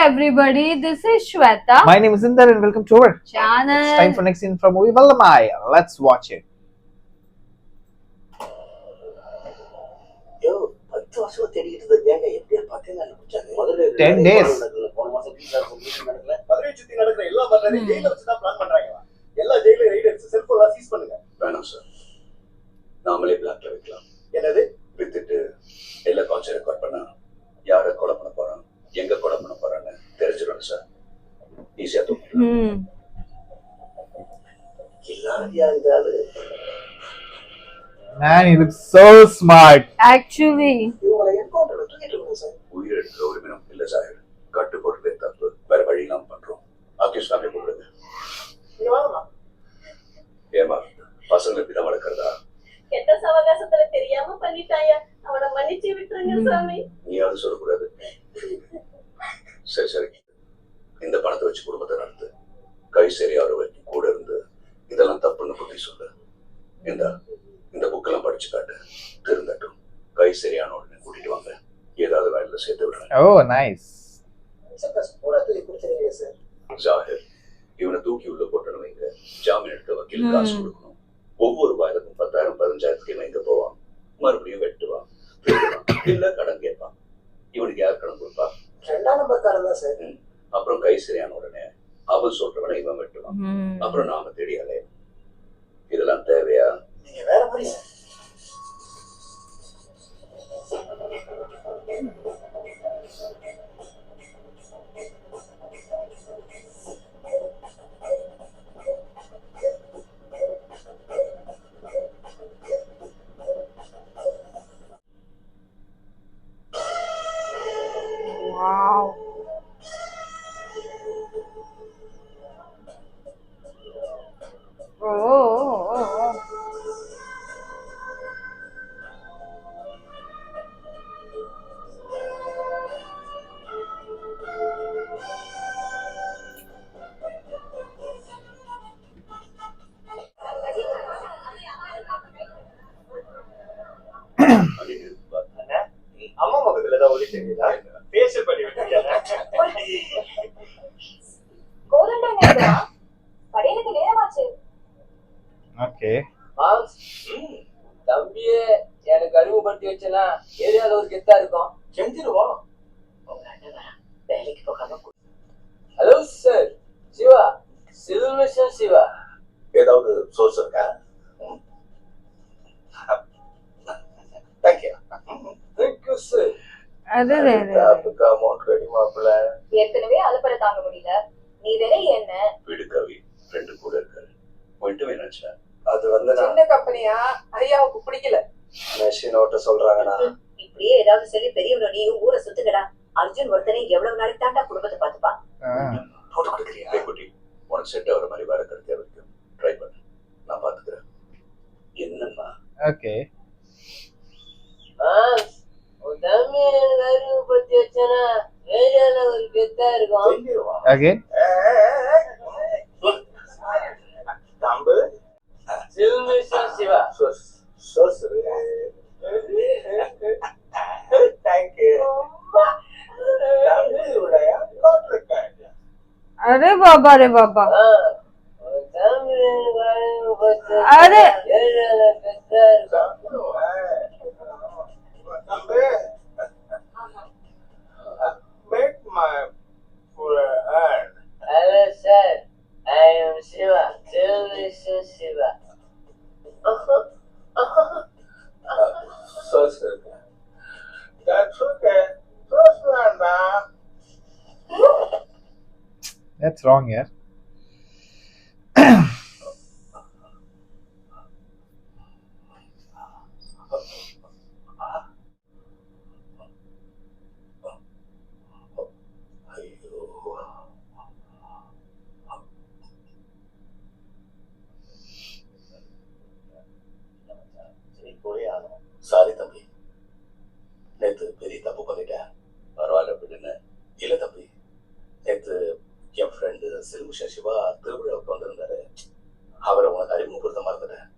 everybody, this is Shweta. My name is Inder and welcome to our channel. It's time for next scene from movie Vallamai. Let's watch it. Yo, 10 வருஷமா தேடிட்டு இருந்த கேங்க எப்படியா பார்த்தேன்னா முதல்ல 10 days. போன மாசம் பீசா சப்மிஷன் நடக்கல. மதுரை சுத்தி நடக்கிற எல்லா மர்டரையும் ஜெயில வச்சு தான் பிளான் பண்றாங்க. எல்லா ஜெயில ரைட் அடிச்சு செல்போன்ல சீஸ் பண்ணுங்க. வேணாம் சார். நாமளே பிளாக்ல வைக்கலாம். என்னது? வித்துட்டு எல்லா கால்ஸ் ரெக்கார்ட் பண்ணா யாரை கொலை பண்ண போறான், எங்க கொலை பண்ண போறான்னு தெரிஞ்சிடும் சார். ஈஸியா தூக்கிடலாம். எல்லாரும் யாருந்தாலும் Man, he looks so smart. Actually, இவங்களை என்கவுண்டர்ல தூக்கிட்டு இருக்காங்க சார். உயிர் எடுக்கிற ஒரு மினம் இல்ல சார். கட்டு போட்டு தப்பு வேற வழி இல்லாம பண்றோம். அக்யூஸ் நாமே போடுறது. ஏமா பசங்களுக்கு இதை வளர்க்கறதா? கெட்ட சவகாசத்துல தெரியாம பண்ணிட்டாயா, அவனை மன்னிச்சு விட்டுருங்க சாமி. நீ யாரும் சொல்லக்கூடாது. சரி சரி, இந்த பணத்தை வச்சு குடும்பத்தை நடத்து. கை சரியாகிற வரைக்கும் கூட இருந்து இதெல்லாம் தப்புன்னு புத்தி சொல்லு. இந்த புக்கெல்லாம் படிச்சு காட்டு, திருந்தட்டும். கை சரியான உடனே கூட்டிட்டு வாங்க, ஏதாவது வேலையில சேர்த்து விடுறேன். Oh, nice. ஜாஹிர், இவனை தூக்கி உள்ள போட்டணும் வைங்க. ஜாமீன் எடுக்க வக்கீல் காசு கொடுக்கணும். ஒவ்வொரு வாரத்துக்கும் 10,000 15,000 வைங்க போவான். மறுபடியும் வெட்டுவான், இல்ல கடன் கேட்பான். இவனுக்கு யார் கடன் கொடுப்பா? 2ஆம் நம்பர்காரன் தான் சார். அப்புறம் கை சரியான உடனே அவன் சொல்றவனை இவன் வெட்டுவான். அப்புறம் நாம தேடியாலே. இதெல்லாம் தேவையா? நீங்க வேற மாதிரி சார். wow. Oh. அம்மா பக்கத்துல தான் ஓடி தெரியுதா? பேச பண்ணி விட்டுருக்கேன். கோதண்டா படையலுக்கு நேரமாச்சு. Okay. தம்பியே எனக்கு அறிமுகப்படுத்தி வச்சனா ஏரியால ஒரு கெத்தா இருக்கும். செஞ்சிருவோம். வேலைக்கு போகாம ஹலோ சார், சிவா, சில்மிஷன் சிவா. ஏதாவது சோர்ஸ் இருக்கா? தேங்க்யூ. Thank you sir. அதுக்கு அமௌண்ட் ரெடி மாப்பிள்ள. ஏற்கனவே அலப்பறை தாங்க முடியல, நீ வேற என்ன? வீடு கவி ஃப்ரெண்டு கூட இருக்காரு. போயிட்டு வேணாச்சா? அது வந்து சின்ன கம்பெனியா ஐயாவுக்கு பிடிக்கல. மெஷின் ஓட்ட சொல்றாங்கண்ணா. இப்படியே ஏதாவது சொல்லி பெரியவனோ நீயும் ஊரை சுத்துக்கடா. அர்ஜுன் ஒருத்தனை எவ்வளவு நாளைக்கு தாண்டா குடும்பத்தை பாத்துப்பா? போட்டு கொடுக்குறியா? குட்டி, உனக்கு செட் ஆகிற மாதிரி வேலை கிடைக்க வரைக்கும் ட்ரை பண்ணு, நான் பாத்துக்கிறேன். என்னம்மா? Okay. உன் தம்பி எனக்கு அறிமுகப்படுத்தி வச்சனா ஏரியால ஒரு கெத்தா இருக்கும். செஞ்சிருவோம். Again. தம்பு சில்மிஷன் சிவா. Source thank you. अरे बाबा रे बाबा. உன் தம்பி எனக்கு அறிமுகப்படுத்தி अरे ஏரியால கெத்தா இருக்கும். Make my hand. Hello sir, I am Shiva, Silmiஷன் Siva. Source இருக்கு. That's okay. Source வேண்டாம். That's wrong, yeah. சாரி தம்பி, நேத்து பெரிய தப்பு பண்ணிட்டேன். பரவாயில்ல விடுன்னு. இல்ல தம்பி, நேத்து என் ஃப்ரெண்டு சில்மிஷன் சிவா திருவிழாவுக்கு வந்திருந்தாரு. அவரை உனக்கு அறிமுகப்படுத்த மறந்துட்டேன்.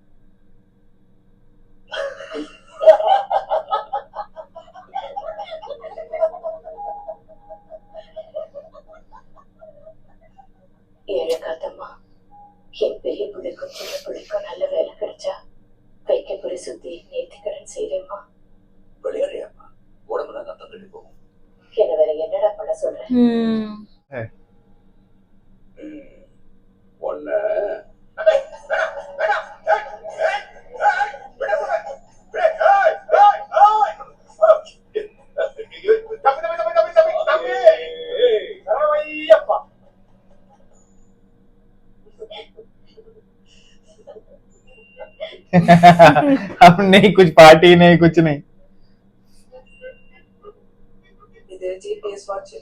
சொல்றேன். ஒன்ன अब नहीं कुछ पार्टी नहीं कुछ नहीं. இது ஜிபிஎஸ் வாட்ச்.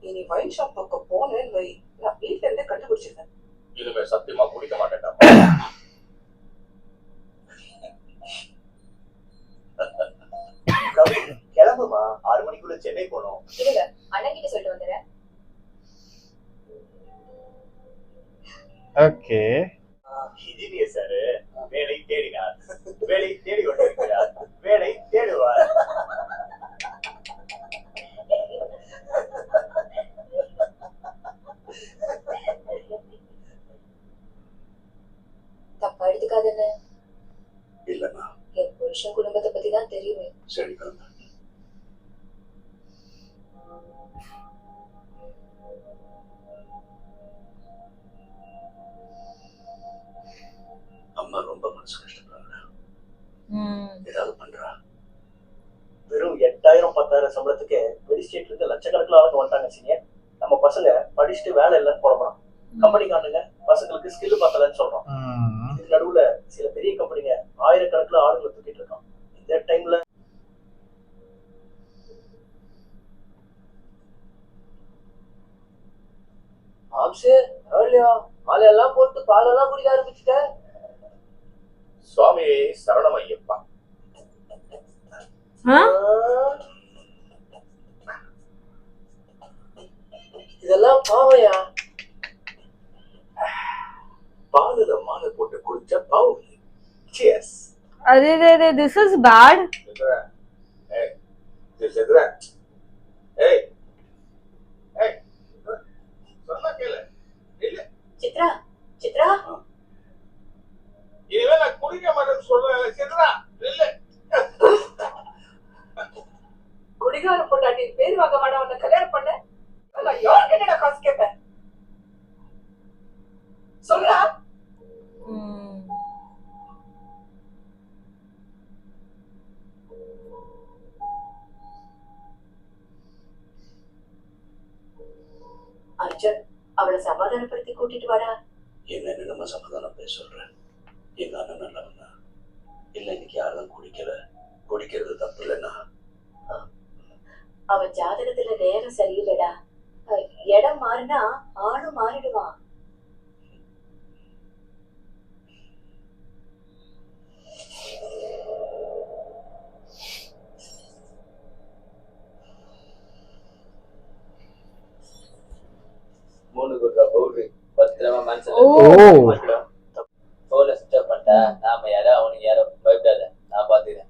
இனி வைன் ஷாப் பக்கம் போனேன்னு வை, நான் வீட்ல இருந்தே கண்டுபிடிச்சிருக்கேன். இனிமே சத்தியமா குடிக்க மாட்டேன்டா. கிளம்புமா, 6 மணிக்குள்ள சென்னை போனோம். இருங்க, அண்ணன் கிட்ட சொல்லிட்டு வந்துடுறேன். Okay. இன்ஜினியர் சார் வேலை தேடினார், வேலை தேடி கொண்டிருக்கிறார், வேலை தேடுவார். தப்பா எடுத்துக்காதுன்னு இல்லண்ணா, என் புருஷன் குடும்பத்தை பத்தி தான் தெரியுமே. சரி கிளம்பு. அம்மா ரொம்ப மனசு கஷ்டப்படுறாங்க. ஏதாவது பண்றா? வெறும் 8,000 10,000 சம்பளத்துக்கு வெளிஸ்டேட்ல இருந்து லட்சக்கணக்கில் ஆளுங்க வந்துட்டாங்க சீனியர். நம்ம பசங்க படிச்சுட்டு வேலை இல்லைன்னு புலம்புறோம். கம்பெனிக்காரனுங்க பசங்களுக்கு ஸ்கில் பத்தலன்னு சொல்றோம். இதுக்கு நடுவுல சில பெரிய கம்பெனிங்க 1000 கணக்கில் ஆளுங்களை தூக்கிட்டு இருக்கோம். இந்த டைம்ல ஆம்சே ஏர்லியா மாலையெல்லாம் போட்டு பாலெல்லாம் குடிக்க ஆரம்பிச்சுட்ட. சுவாமி சரணம் ஐயப்பா. இதெல்லாம் பாவையா? பாலுல மாலை போட்டு குடிச்ச பாவம். Cheers. अरे this is bad. Hey, this is that. Hey, hey. சொன்னா கேளு. இல்ல. சித்ரா, சித்ரா, இனிமே நான் குடிக்க மாட்டேன்னு சொல்றேன். சித்ரா, இல்ல. குடிகார பொண்டாட்டி பேர் வாங்க மாட்டா உன்னை கல்யாணம் பண்ண. நான் யார்கிட்ட நான் காசு கேட்பேன்? சொல்றா. அர்ஜுன், அவளை சமாதானப்படுத்தி கூட்டிட்டு வாடா. என்னன்னு நம்ம சமாதானம் பேச சொல்றேன். எங்க அண்ணன் நல்லவன் தான். இல்ல இன்னைக்கு யாரும் குடிக்கல, குடிக்கிறது தப்பு இல்லைன்னா அவன் ஜாதகத்துல நேரம் சரியில்லடா. இடம் மாறினா ஆளும் மாறிடுவான். மூணு குடுற பவுடரி பத்திரமா மனசுல போல சுத்தம் பண்ணிட்டா நாம யாரோ அவனுக்கு யாரோ பயப்படாத, நான் பாத்துக்கிறேன்.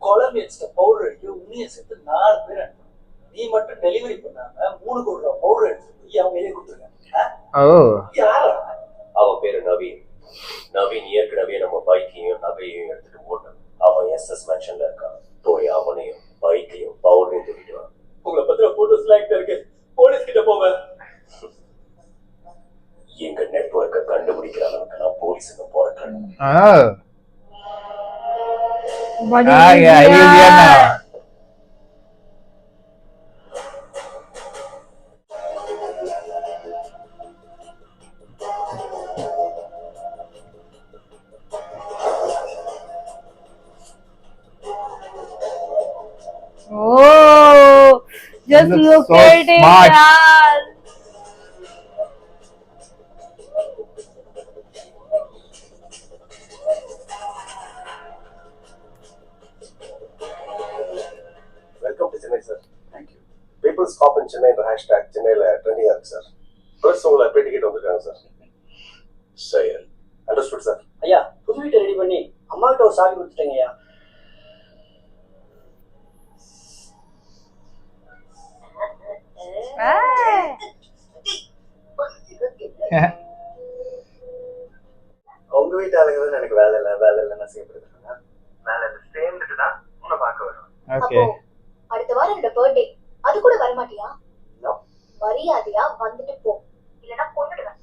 குழம்பு வச்சுட்ட பவுடர் அடிக்க உண்மையை சேர்த்து 4 பேர் அனுப்பணும். நீ மட்டும் டெலிவரி பண்ணாம 3 கோடி ரூபாய் பவுடர் எடுத்து அவங்க எழுதி கொடுத்துருங்க. யாரு அவ பேரு நவீன். நவீன் ஏற்கனவே நம்ம பைக்கையும் நகையையும் எடுத்துட்டு ஓட்டணும். அவன் எஸ்எஸ் மேன்ஷன்ல இருக்கான். போய் அவனையும் பைக்கையும் பவுடரையும் தூக்கிட்டு வா. உங்களை பத்திர போட்டோஸ் எல்லாம் இருக்கு, போலீஸ் கிட்ட போங்க. எங்க நெட்வொர்க்கை கண்டுபிடிக்கிற அளவுக்கு நான் போலீஸுக்கு போறேன். What is that? Oh, just look so at it, smart. yaar. Welcome to Chennai, sir. Thank you. People's Cop in Chennai the hashtag சென்னையில ட்ரெண்டிங் இருக்கு சார். ஃபர்ஸ்ட் உங்களை பேட்டி கிட்ட வந்திருக்காங்க சார். செயல் அண்டர்ஸ்டுட் சார். ஐயா, புது வீட்டை ரெடி பண்ணி அம்மா கிட்ட ஒரு சாவி கொடுத்துட்டேங்க ஐயா. உங்க வீட்டு ஆளுங்க தான் எனக்கு வேலை இல்லைன்னு செய்யப்படுறாங்க. வேலையில சேர்ந்துட்டு தான் உன்னை பார்க்க வரும். ஓகே அடுத்த வாரம் என்னோட பர்த்டே, அது கூட வர மாட்டியா? No. மரியாதையா வந்துட்டு போ, இல்லைன்னா கொன்னுடுவேன்.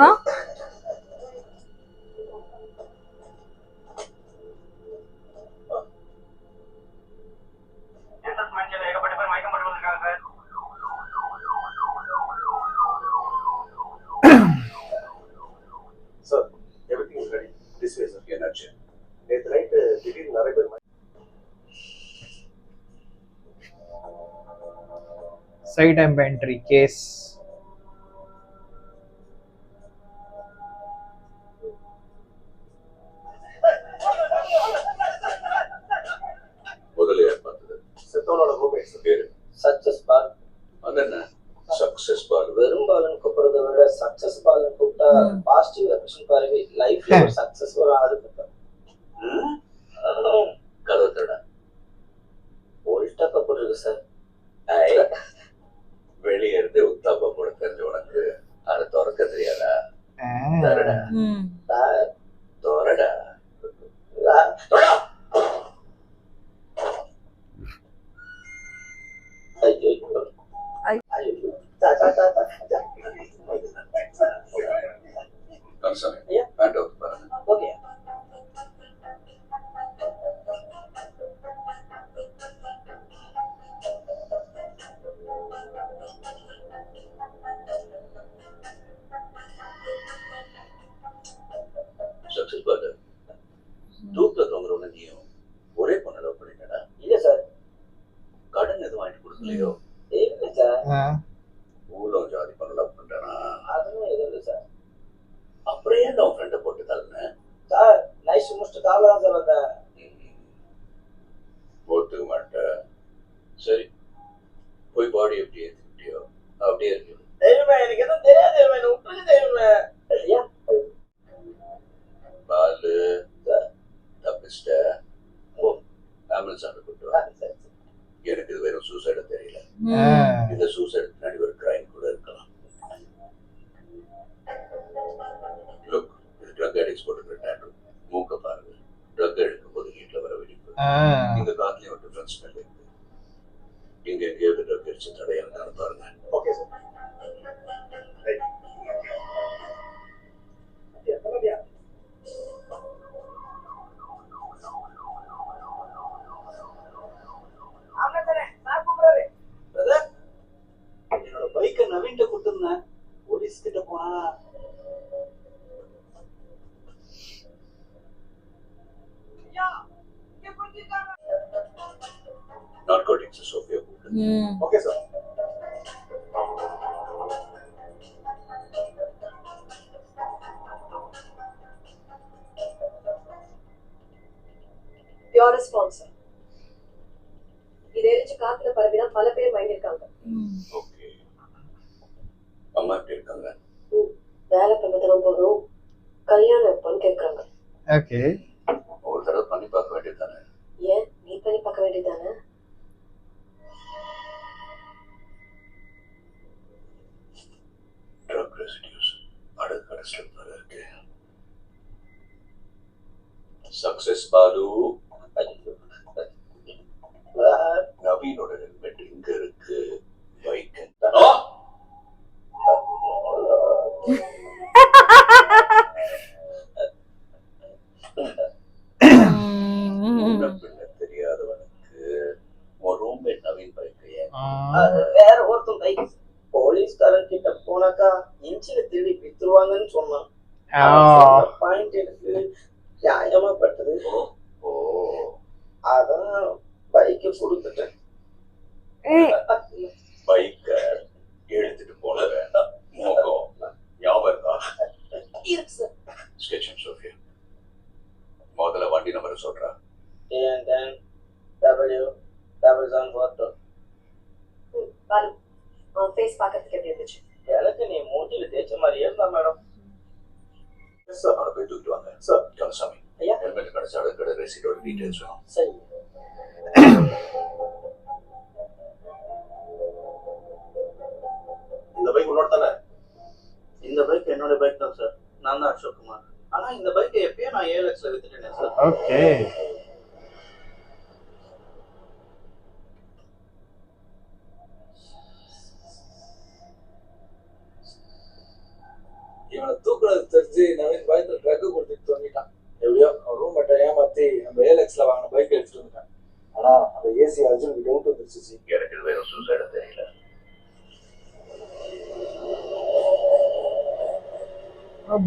Huh? Sir, everything is ready. This way, sir. என்னாச்சு? நேற்று நைட்டு திடீர்னு நிறைய பேர் சைட் டைம் என்ட்ரி கேஸ். முதல்ல யார் பார்த்தது? செத்தவனோட ரூம்மேட் சார். பேரு? சக்சஸ் பால். அது என்ன சக்சஸ் பால்? வெறும் பால்னு கூப்பிடுறத விட சக்சஸ் பால்னு கூப்பிட்டா பாசிட்டிவ் ரெப்ரசன்ட் பாருங்க. லைஃப்ல ஒரு சக்சஸ் ஒரு ஆகுது. கதவை தட. ஓல்டாப்பா போட்டுருக்கு சார். வெளியே இருந்து உத்தாப்பா போட தெரிஞ்ச உனக்கு அதை திறக்க தெரியாதா? தரடா தோரடா. கன்சாமி பேண்ட் அவுட் பாருங்க. ஓகே. சக்சஸ் பால் தூக்கில தொங்குறவன நீயும் ஒரே பொண்ணு லவ் பண்ணிட்டா? இல்ல சார். கடன் எதுவும் வாங்கிட்டு கொடுக்கலையோ? இல்ல சார். ஊழம் ஜாதி பண்ண லவ் பண்றானா? அதுவும் எதுவும் இல்லை சார். அப்படியே நான் ஃப்ரெண்டை போட்டு தள்ளினேன். சார் நைஸ் முடிச்சுட்டு காலைல தான் சார் வந்தேன். போத்துக்க மாட்டேன். சரி போய் பாடி எப்படி ஏற்றிக்கிட்டியோ அப்படியே இருக்கு. தெய்வமே எனக்கு எதுவும் தெரியாது. தெய்வமே என்ன விட்டுருக்கு. தெய்வமே ஐயா பாலு தப்பிச்சிட்ட. ஆம்புலன்ஸ் ஆண்டு கூட்டு வா. எனக்கு இது வெறும் சூசைட தெரியல. இந்த சூசைடு பின்னாடி ஒரு கிரைம் கூட இருக்கலாம். லுக், இது ட்ரக் அடிக்ட்ஸ் போட்டுக்கிற டேட்டு. மூக்க பாருங்க. ட்ரக் எடுக்கும் போது வீட்டில் வர வெடிப்பு. இந்த காத்துலயும் ஒரு டிஃபரன்ஸ் ஸ்மெல் இருக்கு. இங்க எங்கேயாவது ட்ரக் அடிச்சு தடையானு பாருங்க. Okay sir. ரைட். என்னோட பைக்கை நவீன்ட்ட கொடுத்துருந்தேன். போலீஸ் கிட்ட போனா நார்கோட்டிக்ஸ் சோஃபியா கூப்பிட்டு. Okay sir. Your response. இதை எரிச்சு காத்துல பரவிதான் பல பேர் வாங்கியிருக்காங்க. ஓகே. அம்மா எப்படி இருக்காங்க? வேலை பண்ணதெல்லாம் போதும், கல்யாணம் எப்போன்னு கேட்கறாங்க. ஓகே ஒரு தடவை பண்ணி பார்க்க வேண்டியது தானே? ஏன் நீ பண்ணி பார்க்க வேண்டியதானே? ட்ரக் ரெசிடியூஸ் அடுத்த ஸ்டெப்ல இருக்கு. சக்சஸ் பாலு. நவீனோட ஹெல்மெட் இங்க இருக்கு. பைக் தெரியாதவனுக்கு ஒரு ரூம்மேட் நவீன் பைக் அது வேற ஒருத்தன் பைக். போலீஸ்காரன் கிட்ட போனாக்கா இன்ச்சில திருடி வித்துருவாங்கன்னு சொன்னான். பாயிண்ட் எனக்கு நியாயமா பட்டது. அதான் பைக்கை கொடுத்துட்டேன். பைக்க எடுத்துட்டு போன வேண்டாம். மோகம் ஞாபகம் இருக்கா? இருக்கு சார். ஸ்கெட்சம் சோஃபியா முதல்ல வண்டி நம்பரை சொல்றா. பாலு, ஃபேஸ் பார்க்கறதுக்கு எப்படி இருந்துச்சு? எனக்கு நீ மூட்டில தேய்ச்ச மாதிரியே இருந்தா மேடம். சார் அவனை போய் தூக்கிட்டு வாங்க சார் கந்தசாமி. ஐயா. ஹெல்மெட் கிடைச்சா கடை ரெசிடோட டீடைல்ஸ் வேணும். சரி. இந்த பைக் உன்னோட தானே? இந்த பைக் என்னோட பைக் தான் சார். நான் தான் அசோக் குமார். ஆனா இந்த பைக் எப்பயே நான் ஏலக்ஸ்ல வித்துட்டேனே சார். ஓகே. இவனை தூக்குறது தெரிஞ்சு நவீன் பயத்துல ட்ரக் கொடுத்துட்டு தூங்கிட்டான். எப்படியோ அவன் ரூம் மட்டை ஏமாத்தி நம்ம ஏலக்ஸ்ல வாங்கின பைக் எடுத்துட்டு வந்துட்டான். ஆனா அந்த ஏசி அர்ஜுனுக்கு டவுட் வந்துருச்சு. எனக்கு இது வேற சூசைட தெரியல.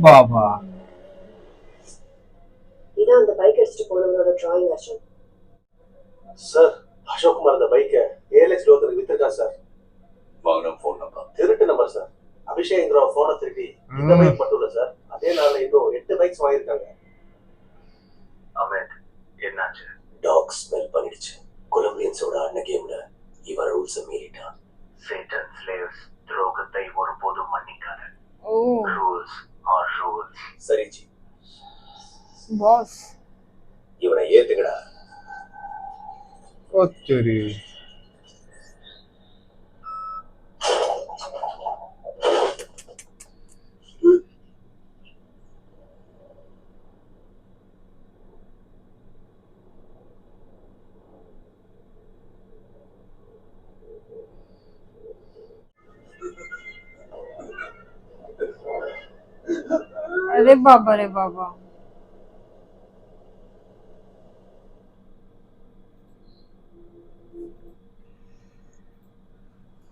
பாபா இதான் அந்த பைக் அடிச்சுட்டு போனவங்களோட டிராயிங் அர்ஜுன். சார் அசோக் குமார் அந்த பைக்கை ஏஎல்எக்ஸ் ஒருத்தருக்கு வித்துருக்கான் சார். வாங்கின ஃபோன் நம்பர் திருட்டு நம்பர் சார். அபிஷேக்ங்கிற போனை திருடி இந்த பைக் மட்டும் இல்ல சார், அதே நாள்ல இன்னும் 8 பைக்ஸ் வாங்கியிருக்காங்க. அமேத் என்னாச்சு? டாக் ஸ்மெல் பண்ணிடுச்சு. கொலம்பியன்ஸோட அண்ணன் கேம்ல இவன் ரூல்ஸை மீறிட்டான். சேட்டன் ஸ்லேவ்ஸ் துரோகத்தை ஒருபோதும் மன்னிக்காத. Oh, rules are rules. சரி ஜி, boss. இவனை ஏத்துக்கடா. ஓச்சரி. अरे बाबा रे बाबा.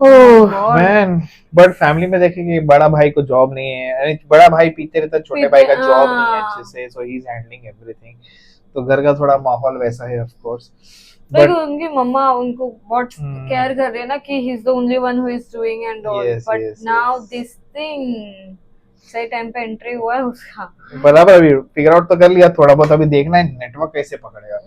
God. मैन बट फैमिली में देखेंगे बड़ा भाई को जॉब नहीं है, यानी बड़ा भाई पीते रहता है, छोटे भाई का जॉब नहीं है अच्छे से, सो ही इज हैंडलिंग एवरीथिंग. तो घर का थोड़ा माहौल वैसा है ऑफ कोर्स. Like बट उनकी मम्मा उनको बहुत केयर कर रही है ना कि he is the only one who is doing and all. Yes, but yes, now yes. this thing सही टाइम पे एंट्री हुआ है उसका. बराबर अभी फिगर आउट तो कर लिया, थोड़ा बहुत अभी देखना है नेटवर्क कैसे पकड़ेगा,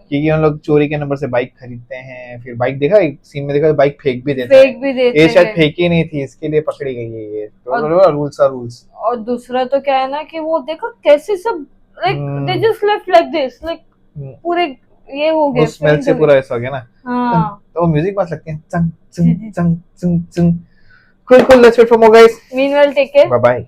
क्योंकि हम लोग चोरी के नंबर से बाइक खरीदते हैं, फिर बाइक देखा एक सीन में देखा बाइक फेंक भी देते फेक भी देते ये शायद हैं. फेंकी नहीं थी, इसके लिए पकड़ी गई है ये. और- तो रूल्स आर रूल्स. और दूसरा तो क्या है ना कि वो देखो कैसे सब like they just left like this like पूरे ये हो गए. उस स्मेल से पूरा ऐसा हो गया ना. हाँ. तो वो म्यूजिक मस्त लगती है. चंग चंग चंग चंग चंग. Cool, cool. Let's wait for more, guys. Meanwhile, take care. Bye bye.